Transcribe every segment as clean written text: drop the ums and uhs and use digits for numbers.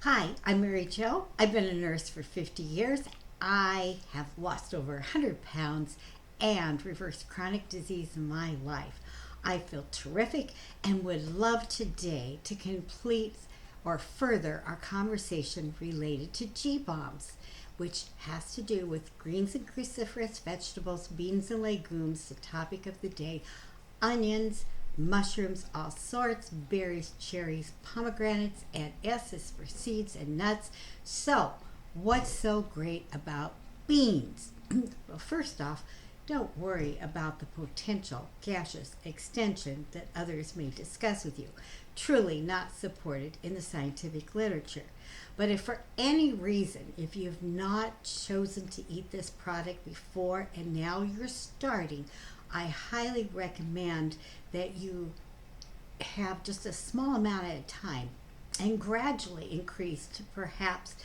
Hi, I'm Mary Jo. I've been a nurse for 50 years. I have lost over 100 pounds and reversed chronic disease in my life. I feel terrific and would love today to complete or further our conversation related to G-bombs, which has to do with greens and cruciferous vegetables, beans and legumes, the topic of the day, onions, mushrooms, all sorts, berries, cherries, pomegranates, and S is for seeds and nuts. So, what's so great about beans? Well, first off, don't worry about the potential gaseous extension that others may discuss with you. Truly not supported in the scientific literature. But if for any reason, if you've not chosen to eat this product before and now you're starting, I highly recommend that you have just a small amount at a time and gradually increase to perhaps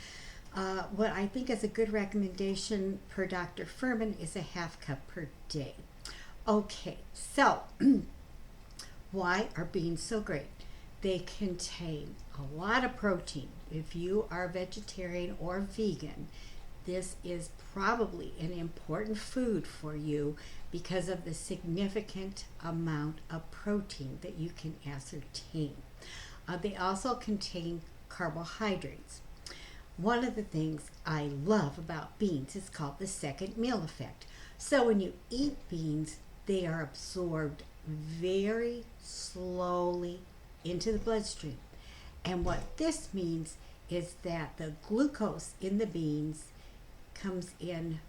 what I think is a good recommendation per Dr. Furman is a half cup per day. Okay, so why are beans so great? They contain a lot of protein. If you are vegetarian or vegan, this is probably an important food for you because of the significant amount of protein that you can ascertain. They also contain carbohydrates. One of the things I love about beans is called the second meal effect. So when you eat beans, they are absorbed very slowly into the bloodstream. And what this means is that the glucose in the beans comes in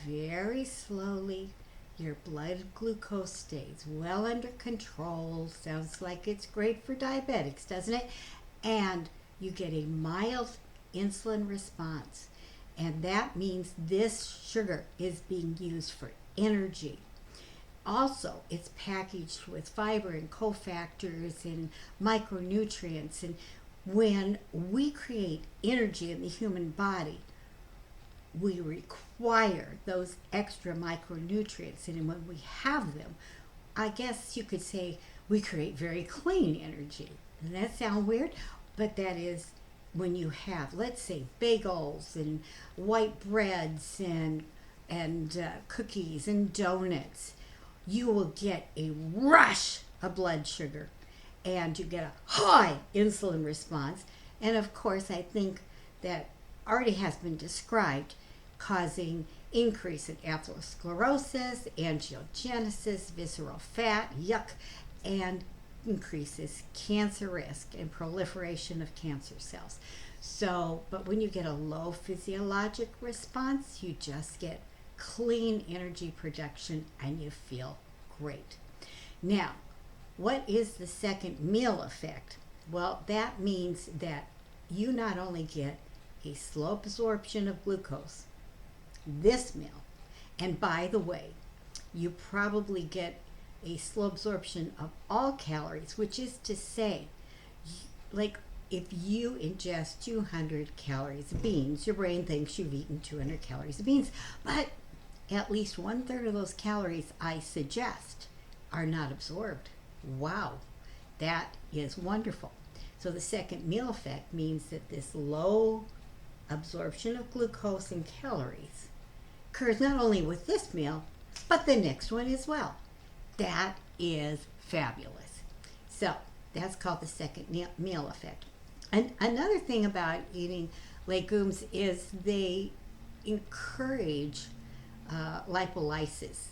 very slowly. Your blood glucose stays well under control. Sounds like it's great for diabetics, doesn't it? And you get a mild insulin response. And that means this sugar is being used for energy. Also, it's packaged with fiber and cofactors and micronutrients. And when we create energy in the human body, we require those extra micronutrients. And when we have them, I guess you could say we create very clean energy. Doesn't that sound weird? But that is when you have, let's say, bagels and white breads and cookies and donuts, you will get a rush of blood sugar and you get a high insulin response. And of course, I think that already has been described, causing increase in atherosclerosis, angiogenesis, visceral fat, yuck, and increases cancer risk and proliferation of cancer cells. So, but when you get a low physiologic response, you just get clean energy production and you feel great. Now, what is the second meal effect? Well, that means that you not only get a slow absorption of glucose this meal, and by the way, you probably get a slow absorption of all calories, which is to say, like if you ingest 200 calories of beans, your brain thinks you've eaten 200 calories of beans, but at least 1/3 of those calories I suggest are not absorbed. Wow, that is wonderful. So the second meal effect means that this low absorption of glucose and calories occurs not only with this meal, but the next one as well. That is fabulous. So that's called the second meal effect. And another thing about eating legumes is they encourage lipolysis,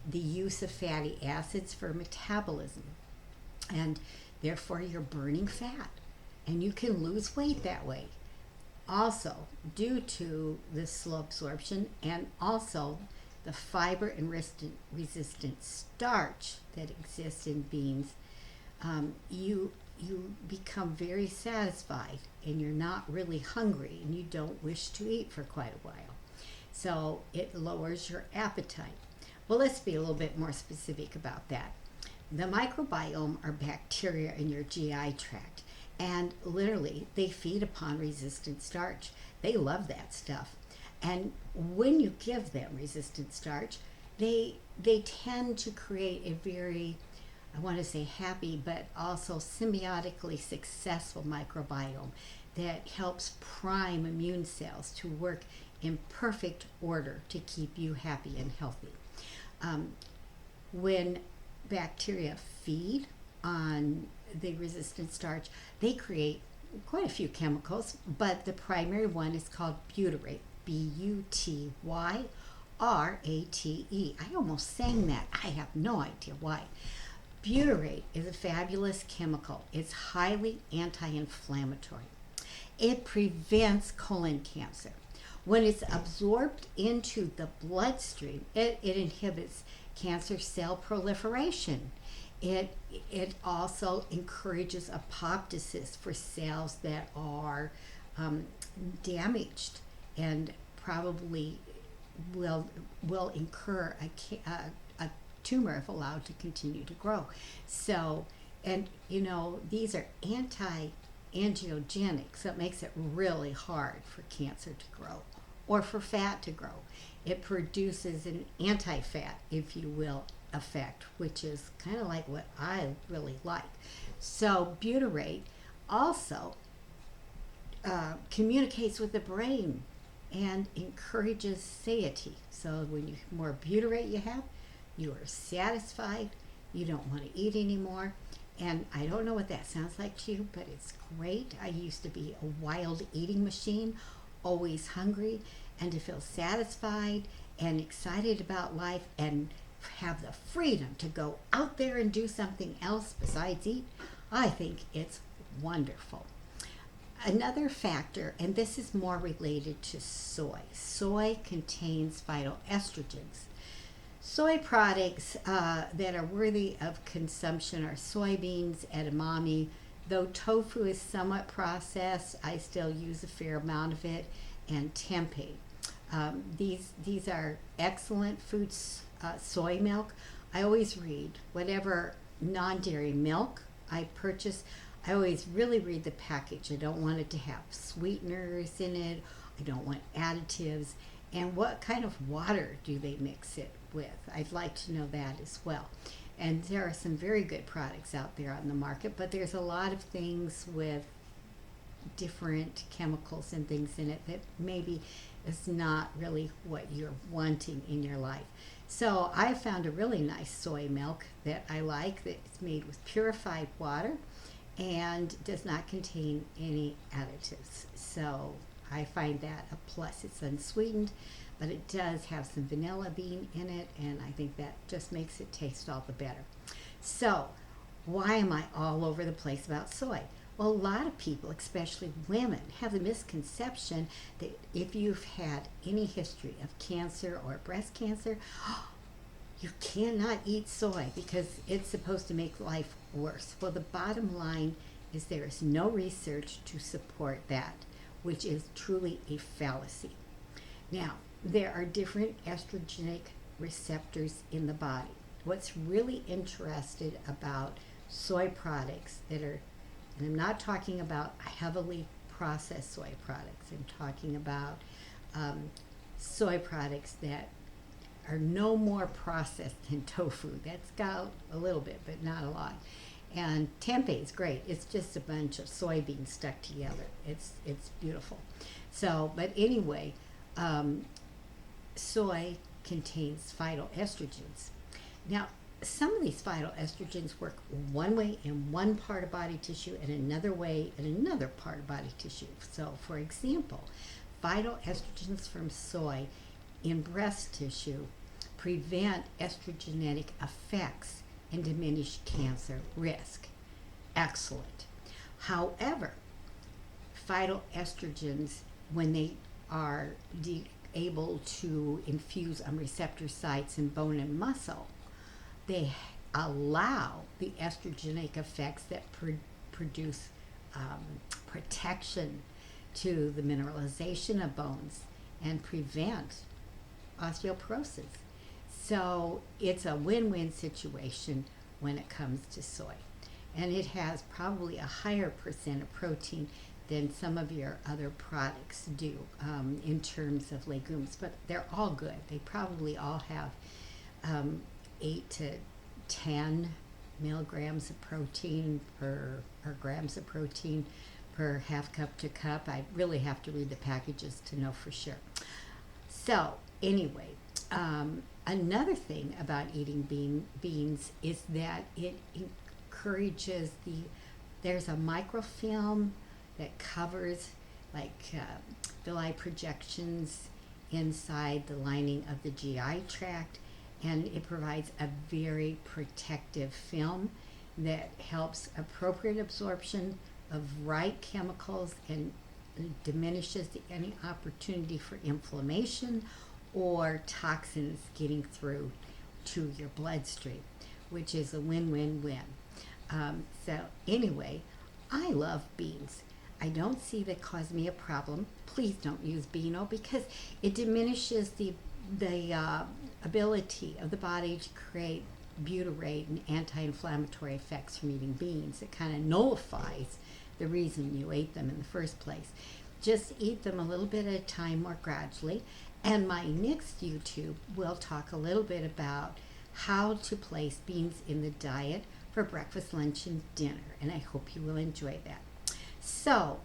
the use of fatty acids for metabolism. And therefore you're burning fat and you can lose weight that way. Also, due to the slow absorption and also the fiber and resistant starch that exists in beans, you become very satisfied and you're not really hungry and you don't wish to eat for quite a while. So it lowers your appetite. Well, let's be a little bit more specific about that. The microbiome are bacteria in your GI tract, and literally they feed upon resistant starch. They love that stuff. And when you give them resistant starch, they tend to create a very I want to say happy, but also symbiotically successful microbiome that helps prime immune cells to work in perfect order to keep you happy and healthy. When bacteria feed on the resistant starch, they create quite a few chemicals, but the primary one is called butyrate, Butyrate. I almost sang that. I have no idea why. Butyrate is a fabulous chemical. It's highly anti-inflammatory. It prevents colon cancer. When it's absorbed into the bloodstream, it inhibits cancer cell proliferation. It also encourages apoptosis for cells that are damaged and probably will incur a tumor if allowed to continue to grow. So, and these are anti-angiogenic, so it makes it really hard for cancer to grow or for fat to grow. It produces an anti-fat, if you will, effect, which is kind of like what I really like. So butyrate also communicates with the brain and encourages satiety. So when more butyrate you have, you are satisfied, you don't want to eat anymore. And I don't know what that sounds like to you, but it's great. I used to be a wild eating machine, always hungry, and to feel satisfied and excited about life and have the freedom to go out there and do something else besides eat, I think it's wonderful. Another factor, and this is more related to soy. Soy contains phytoestrogens. Soy products that are worthy of consumption are soybeans, edamame. Though tofu is somewhat processed, I still use a fair amount of it, and tempeh. These are excellent foods. Soy milk, I always read whatever non-dairy milk I purchase. I always really read the package. I don't want it to have sweeteners in it. I don't want additives. And what kind of water do they mix it with? I'd like to know that as well. And there are some very good products out there on the market, but there's a lot of things with different chemicals and things in it that maybe is not really what you're wanting in your life. So I found a really nice soy milk that I like, that's made with purified water and does not contain any additives. So I find that a plus. It's unsweetened, but it does have some vanilla bean in it, and I think that just makes it taste all the better. So why am I all over the place about soy? Well, a lot of people, especially women, have the misconception that if you've had any history of cancer or breast cancer, you cannot eat soy because it's supposed to make life worse. Well, the bottom line is there is no research to support that, which is truly a fallacy. Now, there are different estrogenic receptors in the body. What's really interesting about soy products that are, and I'm not talking about heavily processed soy products, I'm talking about soy products that are no more processed than tofu. That's got a little bit, but not a lot. And tempeh is great. It's just a bunch of soybeans stuck together. It's beautiful. So, but anyway, soy contains phytoestrogens. Now, some of these phytoestrogens work one way in one part of body tissue and another way in another part of body tissue. So, for example, phytoestrogens from soy in breast tissue prevent estrogenic effects and diminish cancer risk. Excellent. However, phytoestrogens, when they are able to infuse on receptor sites in bone and muscle, they allow the estrogenic effects that produce protection to the mineralization of bones and prevent osteoporosis. So it's a win-win situation when it comes to soy. And it has probably a higher percent of protein than some of your other products do in terms of legumes, but they're all good. They probably all have 8 to 10 milligrams of protein per, or grams of protein per half cup to cup. I really have to read the packages to know for sure. So anyway, another thing about eating beans is that it encourages there's a microfilm that covers villi projections inside the lining of the GI tract, and it provides a very protective film that helps appropriate absorption of right chemicals and diminishes any opportunity for inflammation or toxins getting through to your bloodstream, which is a win-win-win. So anyway, I love beans. I don't see that cause me a problem. Please don't use bean oil because it diminishes the ability of the body to create butyrate and anti-inflammatory effects from eating beans. It kind of nullifies the reason you ate them in the first place. Just eat them a little bit at a time, more gradually. And my next YouTube will talk a little bit about how to place beans in the diet for breakfast, lunch, and dinner. And I hope you will enjoy that. So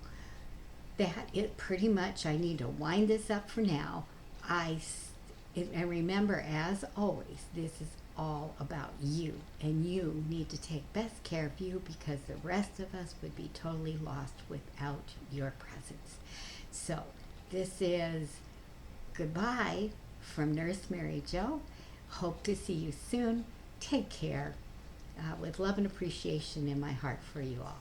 that it pretty much, I need to wind this up for now. And remember, as always, this is all about you, and you need to take best care of you because the rest of us would be totally lost without your presence. So this is goodbye from Nurse Mary Jo. Hope to see you soon. Take care, with love and appreciation in my heart for you all.